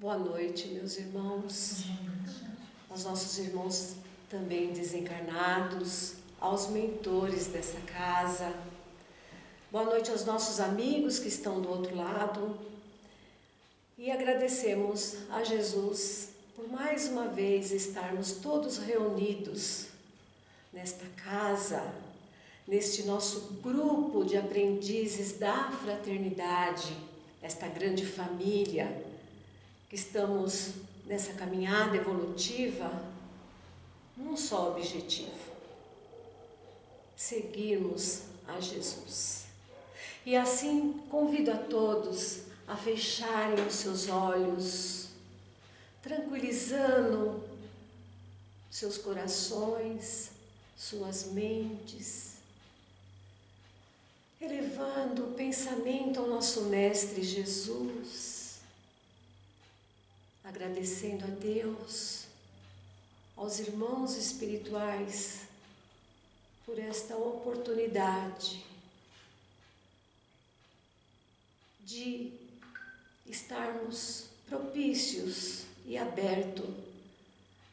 Boa noite, meus irmãos, aos nossos irmãos também desencarnados, aos mentores dessa casa. Boa noite aos nossos amigos que estão do outro lado. E agradecemos a Jesus por mais uma vez estarmos todos reunidos nesta casa, neste nosso grupo de aprendizes da fraternidade, esta grande família, que estamos nessa caminhada evolutiva num só objetivo: seguirmos a Jesus. E assim convido a todos a fecharem os seus olhos, tranquilizando seus corações, suas mentes, elevando o pensamento ao nosso Mestre Jesus, agradecendo a Deus, aos irmãos espirituais, por esta oportunidade de estarmos propícios e abertos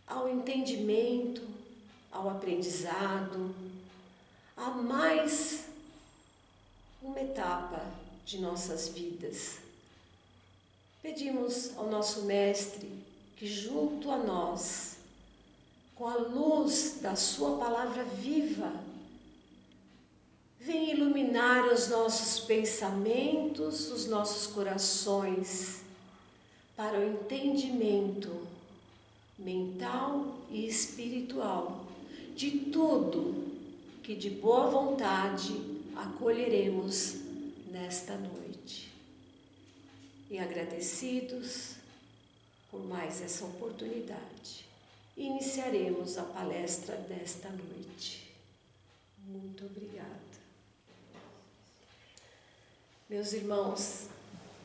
ao entendimento, ao aprendizado, a mais uma etapa de nossas vidas. Pedimos ao nosso Mestre que junto a nós, com a luz da sua palavra viva, venha iluminar os nossos pensamentos, os nossos corações, para o entendimento mental e espiritual de tudo que de boa vontade acolheremos nesta noite. E agradecidos por mais essa oportunidade, iniciaremos a palestra desta noite. Muito obrigada. Meus irmãos,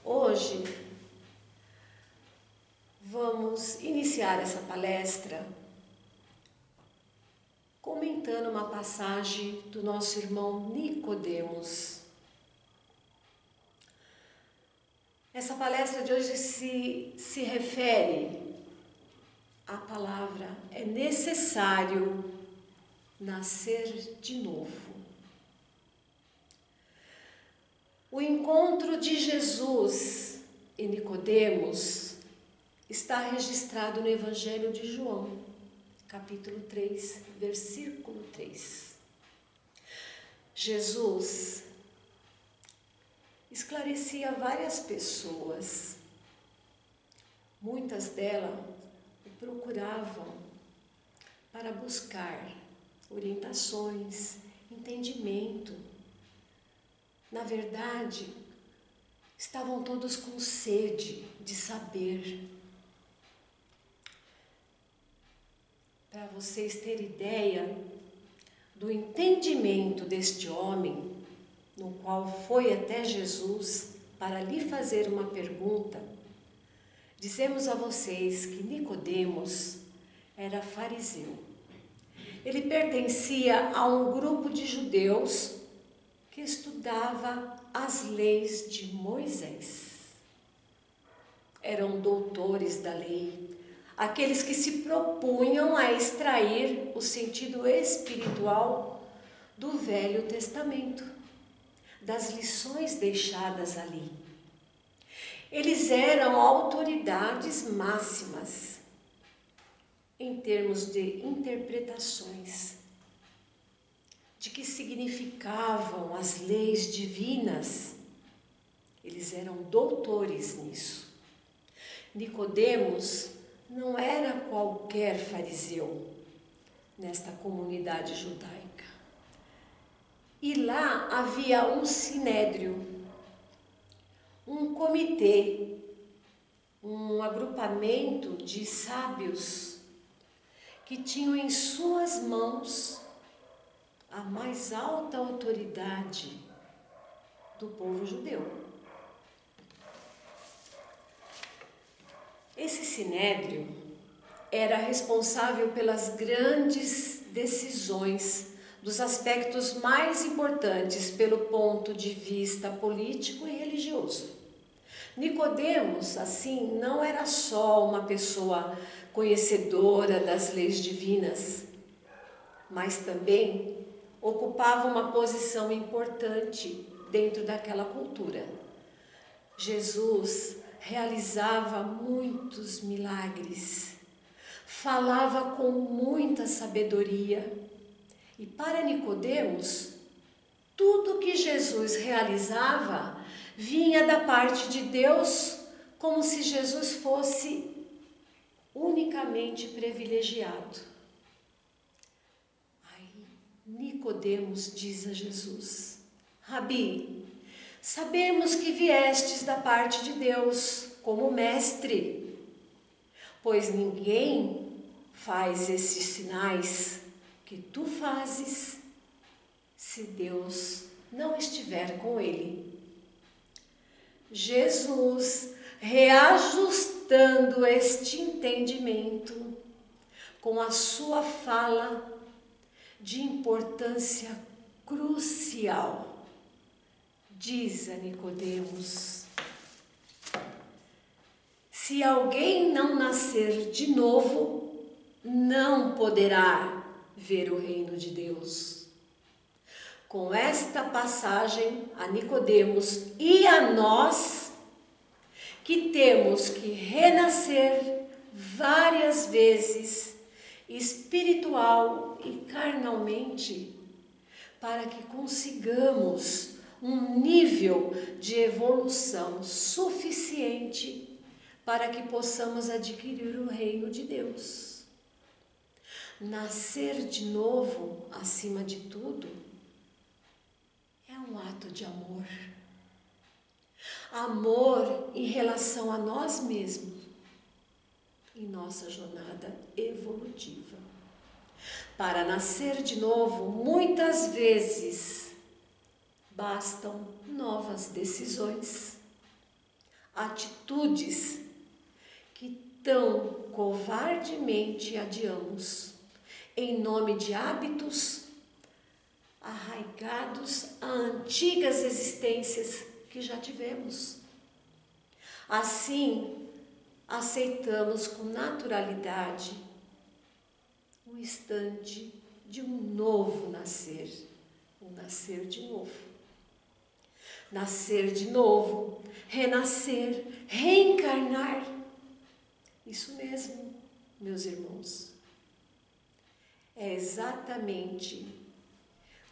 hoje vamos iniciar essa palestra comentando uma passagem do nosso irmão Nicodemos. Essa palestra de hoje se refere à palavra é necessário nascer de novo. O encontro de Jesus e Nicodemos está registrado no Evangelho de João, capítulo 3, versículo 3. Jesus esclarecia várias pessoas. Muitas delas o procuravam para buscar orientações, entendimento. Na verdade, estavam todos com sede de saber. Para vocês terem ideia do entendimento deste homem, no qual foi até Jesus para lhe fazer uma pergunta, dizemos a vocês que Nicodemos era fariseu. Ele pertencia a um grupo de judeus que estudava as leis de Moisés. Eram doutores da lei, aqueles que se propunham a extrair o sentido espiritual do Velho Testamento, das lições deixadas ali. Eles eram autoridades máximas em termos de interpretações, de que significavam as leis divinas. Eles eram doutores nisso. Nicodemos não era qualquer fariseu nesta comunidade judaica. E lá havia um sinédrio, um comitê, um agrupamento de sábios que tinham em suas mãos a mais alta autoridade do povo judeu. Esse sinédrio era responsável pelas grandes decisões dos aspectos mais importantes pelo ponto de vista político e religioso. Nicodemos, assim, não era só uma pessoa conhecedora das leis divinas, mas também ocupava uma posição importante dentro daquela cultura. Jesus realizava muitos milagres, falava com muita sabedoria, e para Nicodemos, tudo que Jesus realizava vinha da parte de Deus, como se Jesus fosse unicamente privilegiado. Aí Nicodemos diz a Jesus: Rabi, sabemos que viestes da parte de Deus como mestre, pois ninguém faz esses sinais que tu fazes se Deus não estiver com ele. Jesus, reajustando este entendimento com a sua fala de importância crucial, diz a Nicodemos: se alguém não nascer de novo, não poderá ver o reino de Deus. Com esta passagem, a Nicodemos e a nós, que temos que renascer várias vezes, espiritual e carnalmente, para que consigamos um nível de evolução suficiente para que possamos adquirir o reino de Deus. Nascer de novo, acima de tudo, é um ato de amor. Amor em relação a nós mesmos, em nossa jornada evolutiva. Para nascer de novo, muitas vezes, bastam novas decisões, atitudes que tão covardemente adiamos, em nome de hábitos arraigados a antigas existências que já tivemos. Assim, aceitamos com naturalidade o instante de um novo nascer, um nascer de novo. Nascer de novo, renascer, reencarnar. Isso mesmo, meus irmãos. É exatamente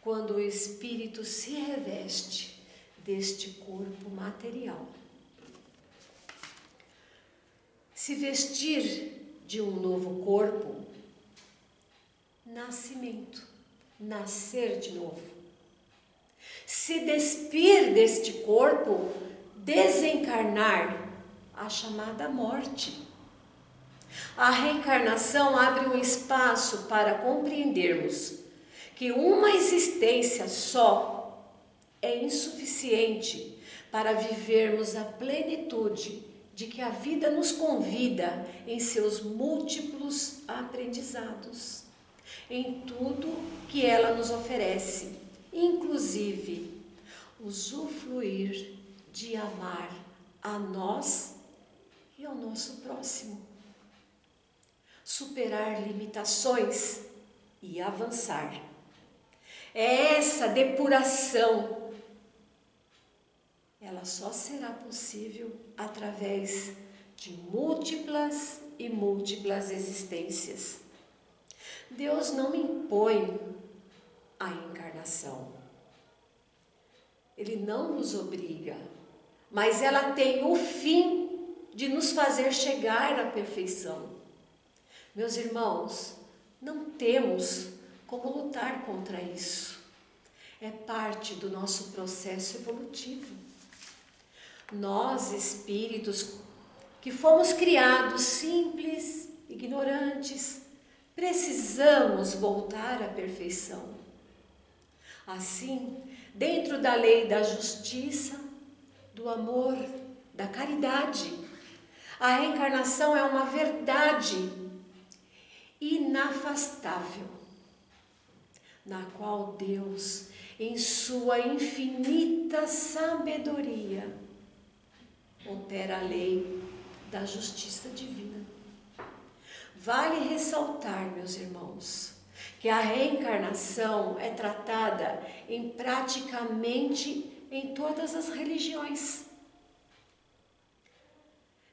quando o espírito se reveste deste corpo material. Se vestir de um novo corpo, nascimento, nascer de novo. Se despir deste corpo, desencarnar, a chamada morte. A reencarnação abre um espaço para compreendermos que uma existência só é insuficiente para vivermos a plenitude de que a vida nos convida em seus múltiplos aprendizados, em tudo que ela nos oferece, inclusive usufruir de amar a nós e ao nosso próximo, superar limitações e avançar. É essa depuração, ela só será possível através de múltiplas e múltiplas existências. Deus não impõe a encarnação. Ele não nos obriga, mas ela tem o fim de nos fazer chegar à perfeição. Meus irmãos, não temos como lutar contra isso. É parte do nosso processo evolutivo. Nós, espíritos que fomos criados simples, ignorantes, precisamos voltar à perfeição. Assim, dentro da lei da justiça, do amor, da caridade, a reencarnação é uma verdade inafastável, na qual Deus, em sua infinita sabedoria, opera a lei da justiça divina. Vale ressaltar, meus irmãos, que a reencarnação é tratada em praticamente em todas as religiões.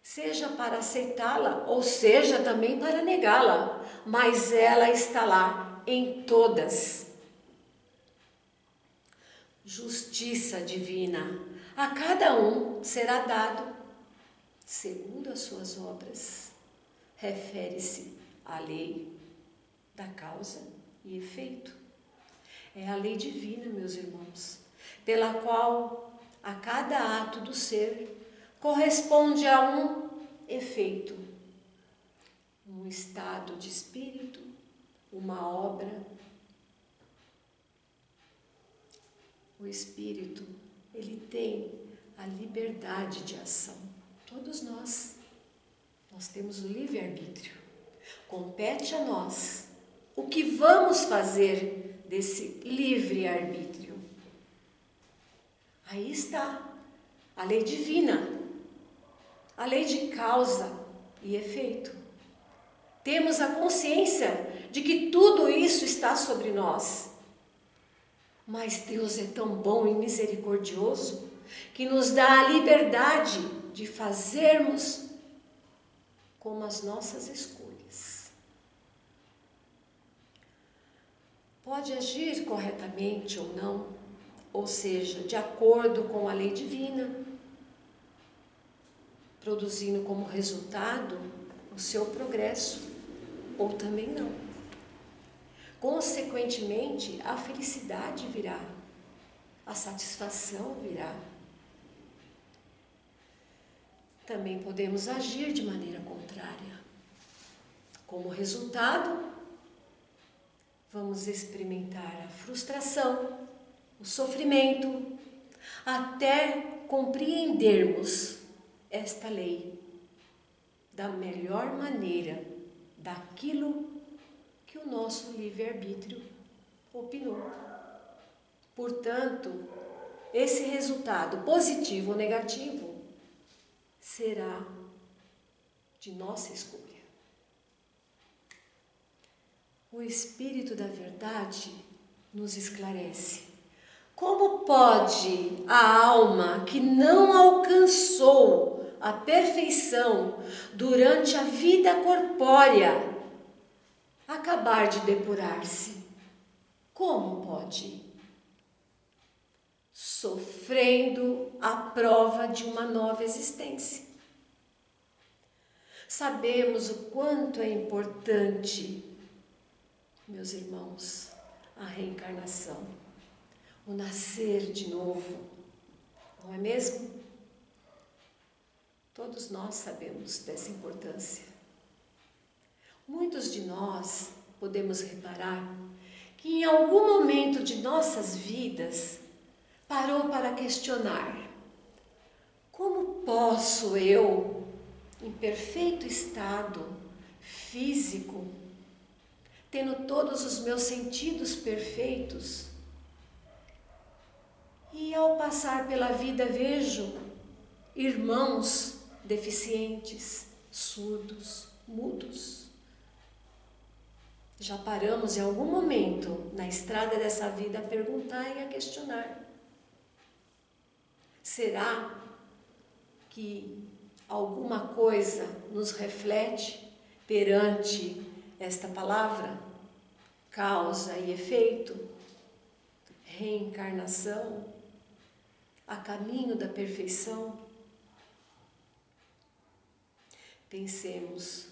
Seja para aceitá-la, ou seja também para negá-la, mas ela está lá em todas. Justiça divina. A cada um será dado segundo as suas obras. Refere-se à lei da causa e efeito. É a lei divina, meus irmãos, pela qual a cada ato do ser corresponde a um efeito, um estado de espírito, uma obra. O espírito, ele tem a liberdade de ação. Todos nós temos o livre-arbítrio. Compete a nós o que vamos fazer desse livre-arbítrio. Aí está a lei divina, a lei de causa e efeito. Temos a consciência de que tudo isso está sobre nós. Mas Deus é tão bom e misericordioso que nos dá a liberdade de fazermos como as nossas escolhas. Pode agir corretamente ou não, ou seja, de acordo com a lei divina, produzindo como resultado o seu progresso, ou também não. Consequentemente, a felicidade virá, a satisfação virá. Também podemos agir de maneira contrária. Como resultado, vamos experimentar a frustração, o sofrimento, até compreendermos esta lei da melhor maneira, daquilo que o nosso livre-arbítrio opinou. Portanto, esse resultado, positivo ou negativo, será de nossa escolha. O Espírito da Verdade nos esclarece. Como pode a alma que não alcançou a perfeição durante a vida corpórea acabar de depurar-se? Como pode? Sofrendo a prova de uma nova existência. Sabemos o quanto é importante, meus irmãos, a reencarnação, o nascer de novo, não é mesmo? Todos nós sabemos dessa importância. Muitos de nós podemos reparar que em algum momento de nossas vidas parou para questionar: como posso eu, em perfeito estado físico, tendo todos os meus sentidos perfeitos, e ao passar pela vida vejo irmãos deficientes, surdos, mudos? Já paramos em algum momento na estrada dessa vida a perguntar e a questionar: será que alguma coisa nos reflete perante esta palavra? Causa e efeito, reencarnação, a caminho da perfeição? Pensemos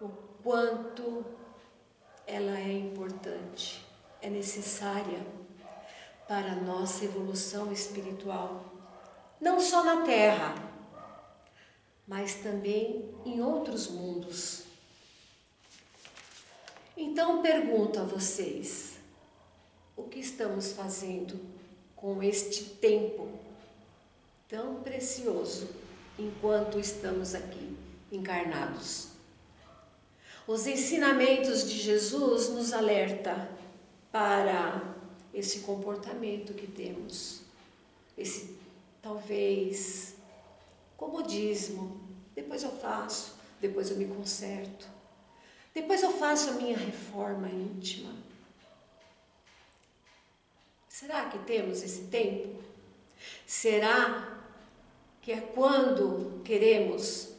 o quanto ela é importante, é necessária para a nossa evolução espiritual, não só na Terra, mas também em outros mundos. Então pergunto a vocês: o que estamos fazendo com este tempo tão precioso enquanto estamos aqui encarnados? Os ensinamentos de Jesus nos alertam para esse comportamento que temos, esse talvez comodismo. Depois eu faço, depois eu me conserto, depois eu faço a minha reforma íntima. Será que temos esse tempo? Será que é quando queremos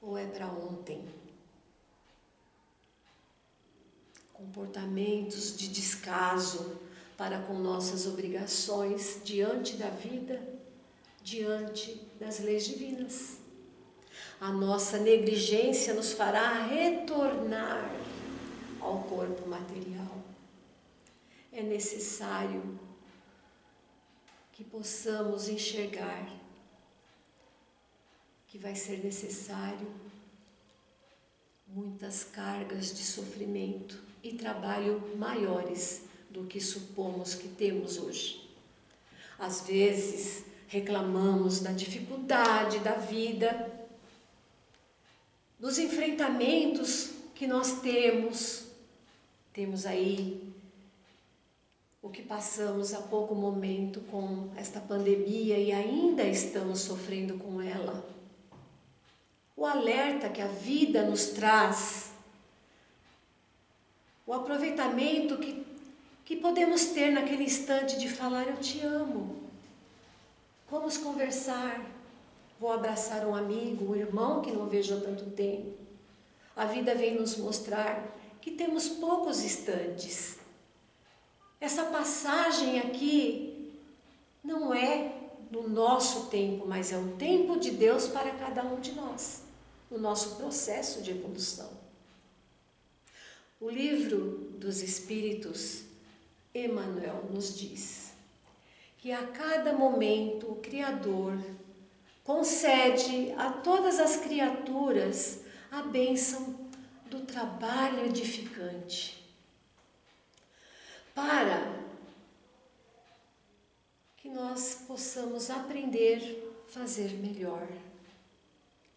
ou é para ontem? Comportamentos de descaso para com nossas obrigações diante da vida, diante das leis divinas. A nossa negligência nos fará retornar ao corpo material. É necessário que possamos enxergar que vai ser necessário muitas cargas de sofrimento e trabalho maiores do que supomos que temos hoje. Às vezes reclamamos da dificuldade da vida, dos enfrentamentos que nós temos aí o que passamos há pouco momento com esta pandemia e ainda estamos sofrendo com ela. O alerta que a vida nos traz, o aproveitamento que podemos ter naquele instante de falar: eu te amo, vamos conversar, vou abraçar um amigo, um irmão que não vejo há tanto tempo. A vida vem nos mostrar que temos poucos instantes. Essa passagem aqui não é no nosso tempo, mas é o tempo de Deus para cada um de nós, no nosso processo de evolução. O livro dos Espíritos, Emmanuel, nos diz que a cada momento o Criador concede a todas as criaturas a bênção do trabalho edificante, para que nós possamos aprender a fazer melhor,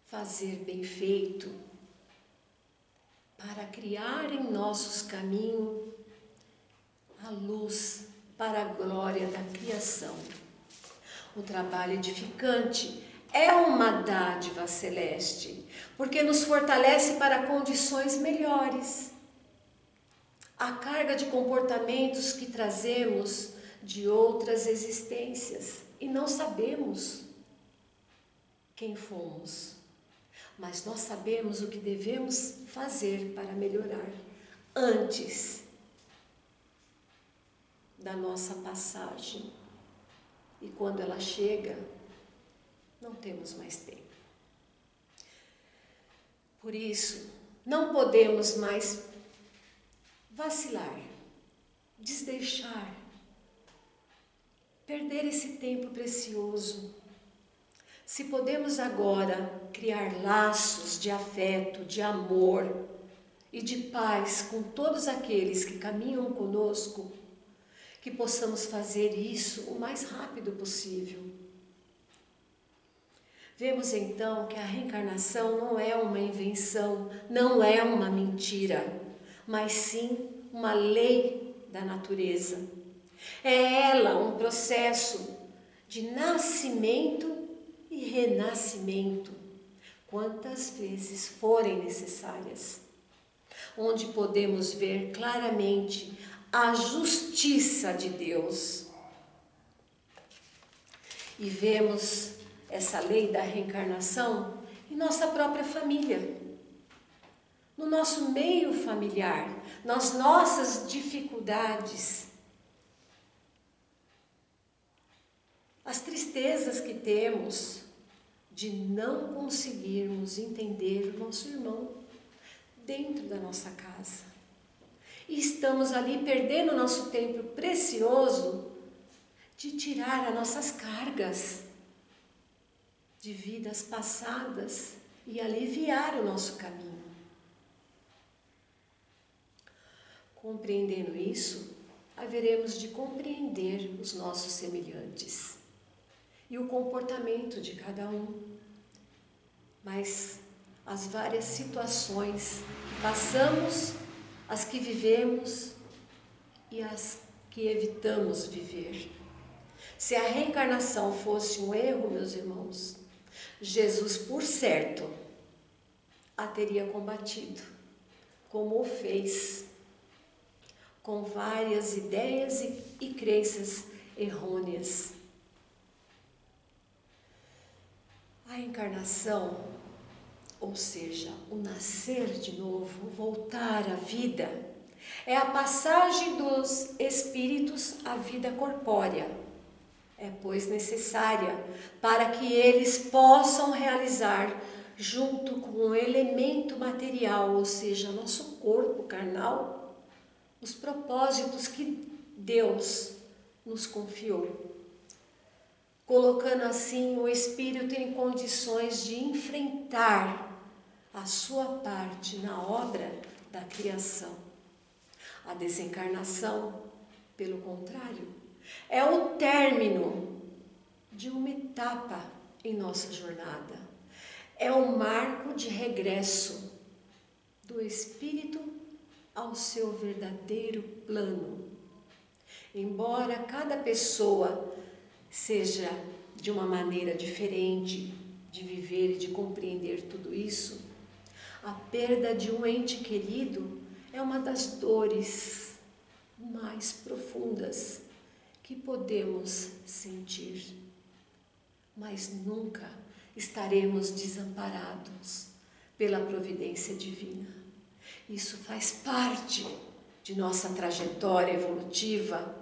fazer bem feito, para criar em nossos caminhos a luz para a glória da criação. O trabalho edificante é uma dádiva celeste, porque nos fortalece para condições melhores. A carga de comportamentos que trazemos de outras existências e não sabemos quem fomos, mas nós sabemos o que devemos fazer para melhorar antes da nossa passagem. E quando ela chega, não temos mais tempo. Por isso, não podemos mais vacilar, desleixar, perder esse tempo precioso. Se podemos agora criar laços de afeto, de amor e de paz com todos aqueles que caminham conosco, que possamos fazer isso o mais rápido possível. Vemos então que a reencarnação não é uma invenção, não é uma mentira, mas sim uma lei da natureza. É ela um processo de nascimento e renascimento, quantas vezes forem necessárias, onde podemos ver claramente a justiça de Deus. E vemos essa lei da reencarnação em nossa própria família, no nosso meio familiar, nas nossas dificuldades, as tristezas que temos de não conseguirmos entender o nosso irmão dentro da nossa casa. E estamos ali perdendo nosso tempo precioso de tirar as nossas cargas de vidas passadas e aliviar o nosso caminho. Compreendendo isso, haveremos de compreender os nossos semelhantes e o comportamento de cada um, mas as várias situações que passamos, as que vivemos e as que evitamos viver. Se a reencarnação fosse um erro, meus irmãos, Jesus, por certo, a teria combatido, como o fez, com várias ideias e crenças errôneas. A encarnação, ou seja, o nascer de novo, voltar à vida, é a passagem dos espíritos à vida corpórea. É, pois, necessária para que eles possam realizar, junto com o elemento material, ou seja, nosso corpo carnal, os propósitos que Deus nos confiou, colocando assim o espírito em condições de enfrentar a sua parte na obra da criação. A desencarnação, pelo contrário, é o término de uma etapa em nossa jornada. É o marco de regresso do espírito ao seu verdadeiro plano. Embora cada pessoa seja de uma maneira diferente de viver e de compreender tudo isso, a perda de um ente querido é uma das dores mais profundas que podemos sentir, mas nunca estaremos desamparados pela providência divina. Isso faz parte de nossa trajetória evolutiva,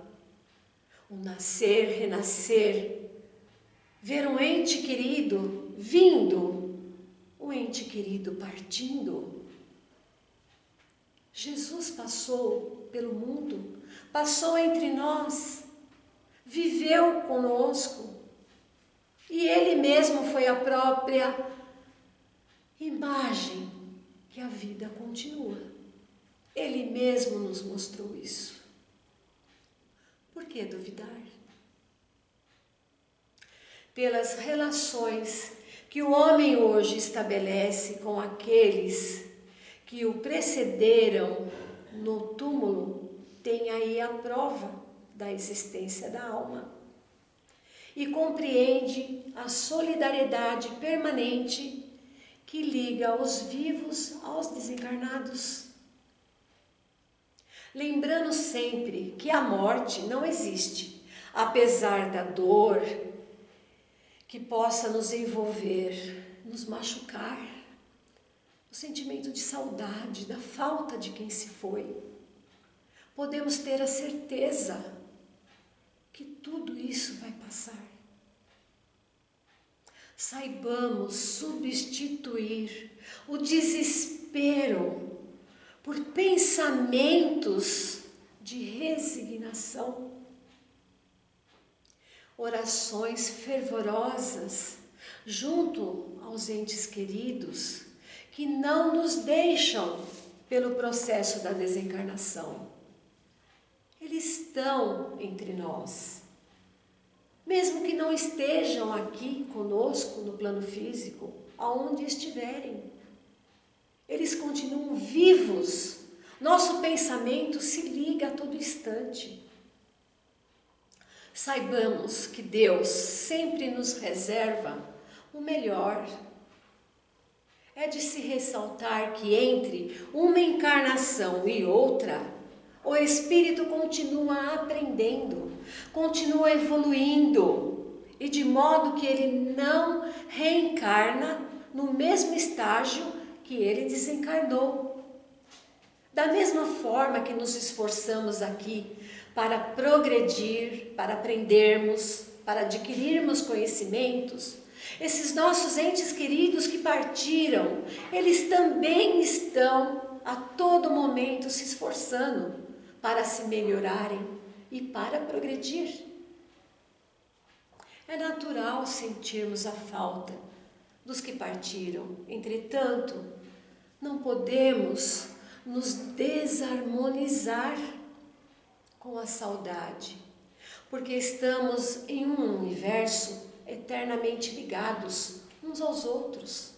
o nascer, renascer, ver um ente querido vindo, um ente querido partindo. Jesus passou pelo mundo, passou entre nós, viveu conosco, e Ele mesmo foi a própria imagem que a vida continua. Ele mesmo nos mostrou isso. Por que duvidar? Pelas relações que o homem hoje estabelece com aqueles que o precederam no túmulo, tem aí a prova da existência da alma. E compreende a solidariedade permanente que liga os vivos aos desencarnados. Lembrando sempre que a morte não existe, apesar da dor que possa nos envolver, nos machucar, o sentimento de saudade, da falta de quem se foi. Podemos ter a certeza que tudo isso vai passar. Saibamos substituir o desespero por pensamentos de resignação, orações fervorosas junto aos entes queridos que não nos deixam pelo processo da desencarnação. Eles estão entre nós. Mesmo que não estejam aqui conosco no plano físico, aonde estiverem, eles continuam vivos. Nosso pensamento se liga a todo instante. Saibamos que Deus sempre nos reserva o melhor. É de se ressaltar que entre uma encarnação e outra, o espírito continua aprendendo, continua evoluindo, e de modo que ele não reencarna no mesmo estágio que ele desencarnou. Da mesma forma que nos esforçamos aqui para progredir, para aprendermos, para adquirirmos conhecimentos, esses nossos entes queridos que partiram, eles também estão a todo momento se esforçando para se melhorarem e para progredir. É natural sentirmos a falta dos que partiram. Entretanto, não podemos nos desarmonizar com a saudade, porque estamos em um universo eternamente ligados uns aos outros.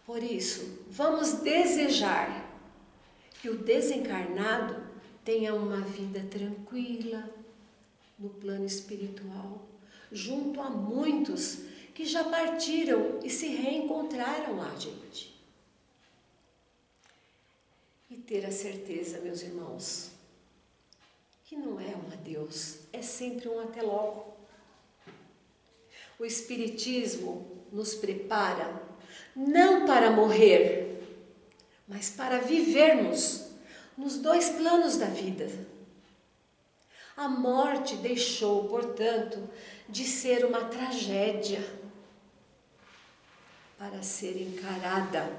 Por isso, vamos desejar que o desencarnado tenha uma vida tranquila no plano espiritual, junto a muitos que já partiram e se reencontraram lá, gente. E ter a certeza, meus irmãos, que não é um adeus, é sempre um até logo. O Espiritismo nos prepara não para morrer, mas para vivermos nos dois planos da vida. A morte deixou, portanto, de ser uma tragédia para ser encarada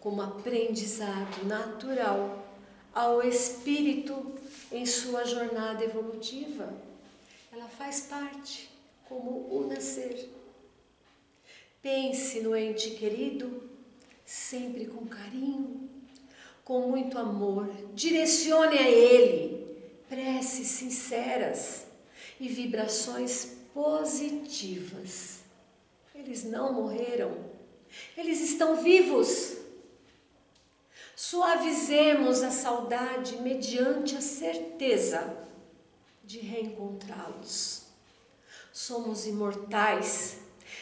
como aprendizado natural ao espírito em sua jornada evolutiva. Ela faz parte, como o nascer. Pense no ente querido, sempre com carinho, com muito amor. Direcione a ele preces sinceras e vibrações positivas. Eles não morreram, eles estão vivos. Suavizemos a saudade mediante a certeza de reencontrá-los. Somos imortais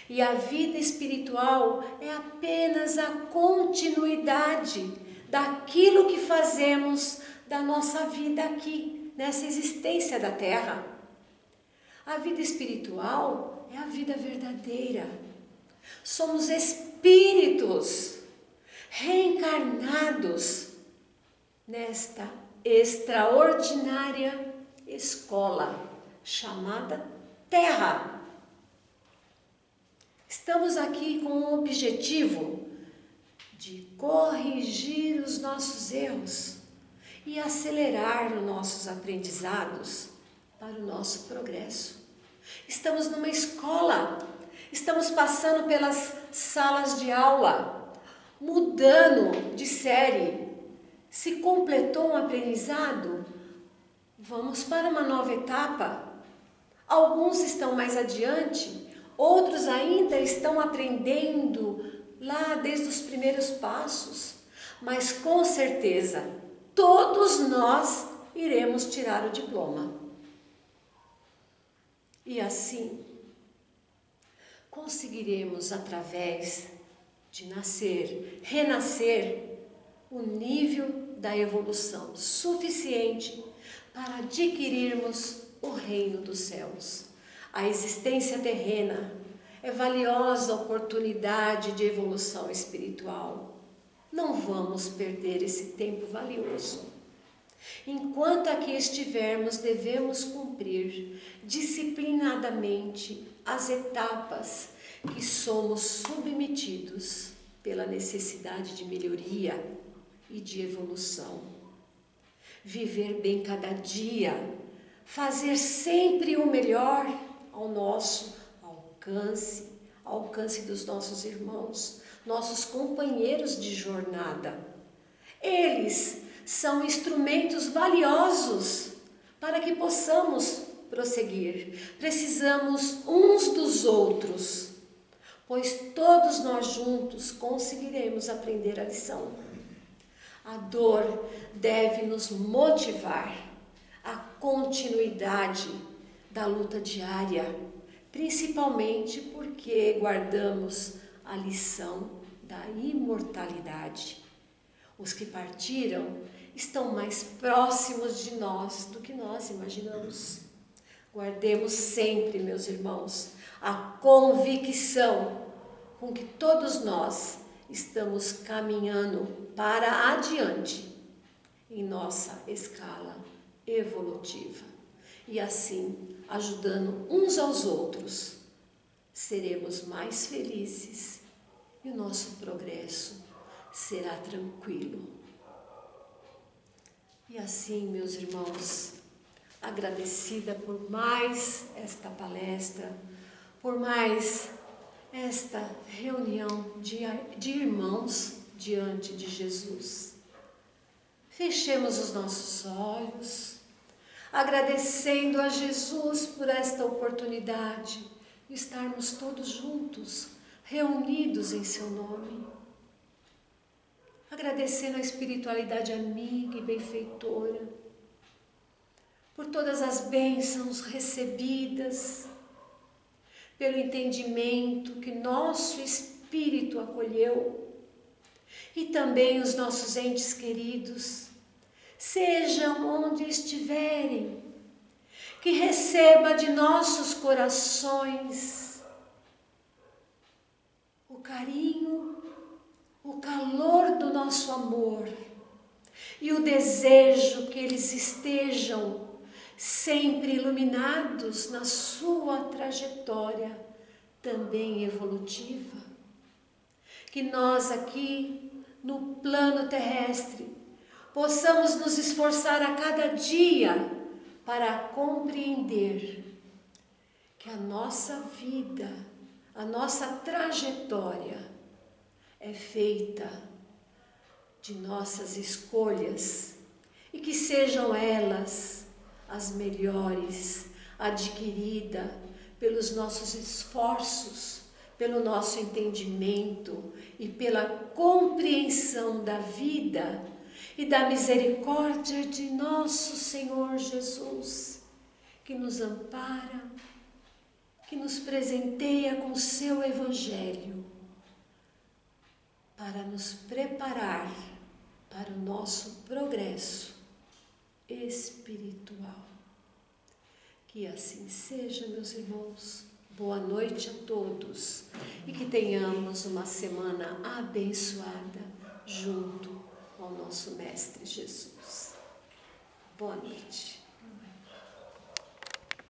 e a vida espiritual é apenas a continuidade daquilo que fazemos da nossa vida aqui, nessa existência da Terra. A vida espiritual é a vida verdadeira. Somos espíritos reencarnados nesta extraordinária escola chamada Terra. Estamos aqui com o objetivo de corrigir os nossos erros e acelerar os nossos aprendizados para o nosso progresso. Estamos numa escola, estamos passando pelas salas de aula, mudando de série. Se completou um aprendizado, vamos para uma nova etapa. Alguns estão mais adiante, outros ainda estão aprendendo lá desde os primeiros passos, mas com certeza todos nós iremos tirar o diploma. E assim conseguiremos, através de nascer, renascer, o nível da evolução suficiente para adquirirmos o reino dos céus. A existência terrena é valiosa oportunidade de evolução espiritual. Não vamos perder esse tempo valioso. Enquanto aqui estivermos, devemos cumprir disciplinadamente as etapas que somos submetidos pela necessidade de melhoria e de evolução. Viver bem cada dia, fazer sempre o melhor ao nosso alcance dos nossos irmãos, nossos companheiros de jornada. Eles são instrumentos valiosos para que possamos prosseguir. Precisamos uns dos outros, pois todos nós juntos conseguiremos aprender a lição. A dor deve nos motivar à continuidade da luta diária, principalmente porque guardamos a lição da imortalidade. Os que partiram estão mais próximos de nós do que nós imaginamos. Guardemos sempre, meus irmãos, a convicção com que todos nós estamos caminhando para adiante em nossa escala evolutiva. E assim, ajudando uns aos outros, seremos mais felizes e o nosso progresso será tranquilo. E assim, meus irmãos, agradecida por mais esta palestra, por mais esta reunião de irmãos diante de Jesus. Fechemos os nossos olhos, agradecendo a Jesus por esta oportunidade de estarmos todos juntos, reunidos em seu nome. Agradecendo a espiritualidade amiga e benfeitora, por todas as bênçãos recebidas, pelo entendimento que nosso espírito acolheu, e também os nossos entes queridos, sejam onde estiverem, que receba de nossos corações o carinho, o calor do nosso amor e o desejo que eles estejam sempre iluminados na sua trajetória também evolutiva. Que nós aqui no plano terrestre possamos nos esforçar a cada dia para compreender que a nossa vida, a nossa trajetória é feita de nossas escolhas e que sejam elas as melhores, adquirida pelos nossos esforços, pelo nosso entendimento e pela compreensão da vida e da misericórdia de nosso Senhor Jesus, que nos ampara, que nos presenteia com o seu Evangelho, para nos preparar para o nosso progresso espiritual. Que assim seja, meus irmãos. Boa noite a todos e que tenhamos uma semana abençoada junto ao nosso Mestre Jesus. Boa noite.